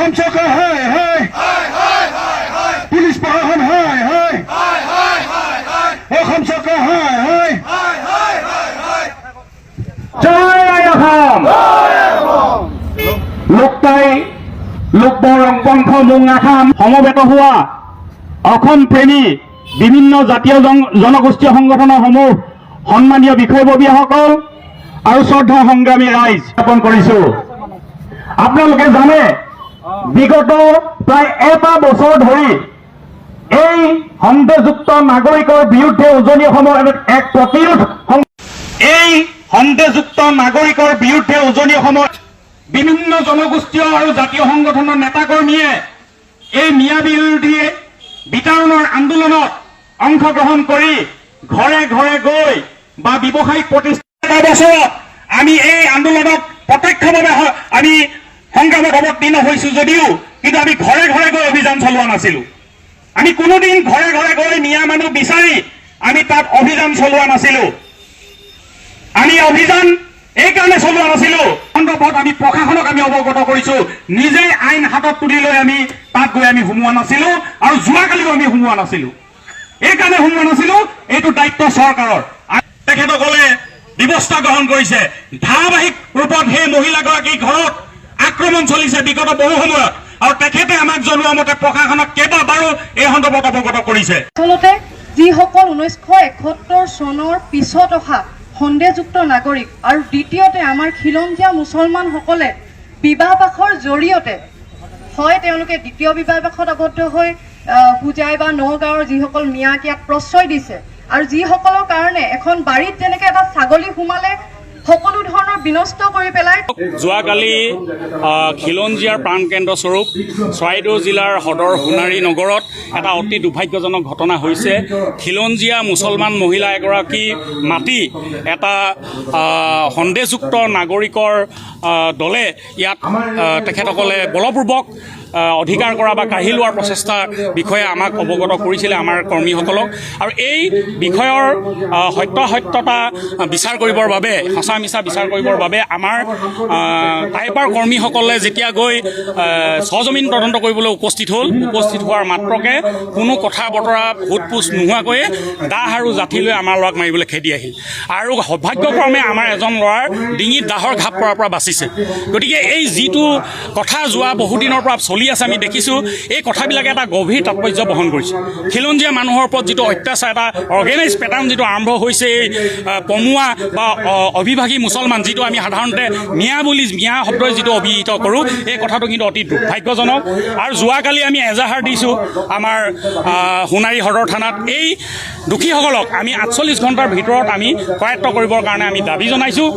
অসম চৰকাৰ হয় হয় পুলিচ প্ৰশাসন হয় হয় অসম চৰকাৰ হয় হয় জয় অসম লোকতাই লোকবৰ ৰংপন্থ মুং আসাম সমবেত হোৱা অসম প্ৰেমী বিভিন্ন জাতীয় জনগোষ্ঠীয় সংগঠনসমূহ সন্মানীয় বিষয়ববীয়াসকল আৰু শ্ৰদ্ধা সংগ্ৰামী ৰাইজ স্থাপন কৰিছো। আপোনালোকে জানে বিগত প্ৰায় এটা বছৰ ধৰি এই সন্দেহযুক্ত নাগৰিকৰ বিৰুদ্ধে উজনি অসমৰ এক প্ৰতিৰোধ এই সন্দেহযুক্ত নাগৰিকৰ বিৰুদ্ধে উজনি অসমৰ বিভিন্ন জনগোষ্ঠীয় আৰু জাতীয় সংগঠনৰ নেতাকৰ্মীয়ে এই মিয়া বিৰোধী বিতৰণৰ আন্দোলনত অংশগ্ৰহণ কৰি ঘৰে ঘৰে গৈ বা ব্যৱসায়িক প্ৰতিষ্ঠানৰ বছৰত আমি এই আন্দোলনত প্ৰত্যক্ষভাৱে আমি সংগ্ৰামত অৱতীৰ্ণ হৈছো যদিও কিন্তু আমি ঘৰে ঘৰে গৈ অভিযান চলোৱা নাছিলো। আমি কোনোদিন ঘৰে ঘৰে গৈ মিয়া মানুহ বিচাৰি আমি তাত অভিযান চলোৱা নাছিলো। আমি অভিযান এইকাৰণে চলোৱা নাছিলো সন্দৰ্ভত আমি প্ৰশাসনক আমি অৱগত কৰিছো, নিজে আইন হাতত তুলি লৈ আমি তাত গৈ আমি সোমোৱা নাছিলো আৰু যোৱাকালিও আমি সোমোৱা নাছিলো। এইকাৰণে সোমোৱা নাছিলো, এইটো দায়িত্ব চৰকাৰৰ। তেখেতসকলে ব্যৱস্থা গ্ৰহণ কৰিছে, ধাৰাবাহিক ৰূপত সেই মহিলাগৰাকীৰ ঘৰত আক্ৰমণ চলিছে বিগত বহু সময়ত আৰু তেখেতে আমাক জনোৱা মতে প্ৰশাসনক কেইবাবাৰো এই সন্দৰ্ভত অৱগত কৰিছে। আচলতে যিসকল 1971 চনৰ পিছত অহা সন্দেহযুক্ত নাগৰিক আৰু দ্বিতীয়তে আমাৰ খিলঞ্জীয়া মুছলমানসকলে বিবাহপাশৰ জৰিয়তে হয় তেওঁলোকে দ্বিতীয় বিবাহপাশত আবদ্ধ হৈ হোজাই বা নগাঁৱৰ যিসকল মিয়াকিয়াত প্ৰশ্ৰয় দিছে আৰু যিসকলৰ কাৰণে এখন বাৰীত যেনেকৈ এটা ছাগলী সোমালে সকলো ধৰণৰ বিনষ্ট কৰি পেলাই। যোৱাকালি খিলঞ্জীয়াৰ প্ৰাণকেন্দ্ৰস্বৰূপ চৰাইদেউ জিলাৰ সদৰ সোণাৰী নগৰত এটা অতি দুৰ্ভাগ্যজনক ঘটনা হৈছে। খিলঞ্জীয়া মুছলমান মহিলা এগৰাকী মাতি এটা সন্দেহযুক্ত নাগৰিকৰ দলে ইয়াত তেখেতসকলে বলপূৰ্বক অধিকাৰ কৰা বা কাঢ়ি লোৱাৰ প্ৰচেষ্টাৰ বিষয়ে আমাক অৱগত কৰিছিলে আমাৰ কৰ্মীসকলক। আৰু এই বিষয়ৰ সত্যতা বিচাৰ কৰিবৰ বাবে, সঁচা মিছা বিচাৰ কৰিবৰ বাবে আমাৰ টাইপাৰ কৰ্মীসকলে যেতিয়া গৈ সজমিন তদন্ত কৰিবলৈ উপস্থিত হ'ল, উপস্থিত হোৱাৰ মাত্ৰকে কোনো কথা বতৰা সোধ পোছ নোহোৱাকৈয়ে দাহ আৰু জাঠি লৈ আমাৰ ল'ৰাক মাৰিবলৈ খেদি আহিল আৰু সৌভাগ্যক্ৰমে আমাৰ এজন ল'ৰাৰ ডিঙিত দাহৰ ঘাপ পৰাৰ পৰা বাচিছে। গতিকে এই যিটো কথা যোৱা বহুদিনৰ পৰা চলি আছে আমি দেখিছোঁ, এই কথাবিলাকে এটা গভীৰ তাৎপৰ্য বহন কৰিছে। খিলঞ্জীয়া মানুহৰ ওপৰত যিটো অত্যাচাৰ, এটা অৰ্গেনাইজ পেটাৰ্ণ যিটো আৰম্ভ হৈছে, এই পমুৱা বা অভিভাষী মুছলমান যিটো আমি সাধাৰণতে মিয়া বুলি মিয়া শব্দই যিটো অভিহিত কৰোঁ, এই কথাটো কিন্তু অতি দুৰ্ভাগ্যজনক। আৰু যোৱাকালি আমি এজাহাৰ দিছোঁ আমাৰ সোণাৰী সদৰ থানাত, এই দোষীসকলক আমি 48 ঘণ্টাৰ ভিতৰত আমি কৰায়ত্ব কৰিবৰ কাৰণে আমি দাবী জনাইছোঁ।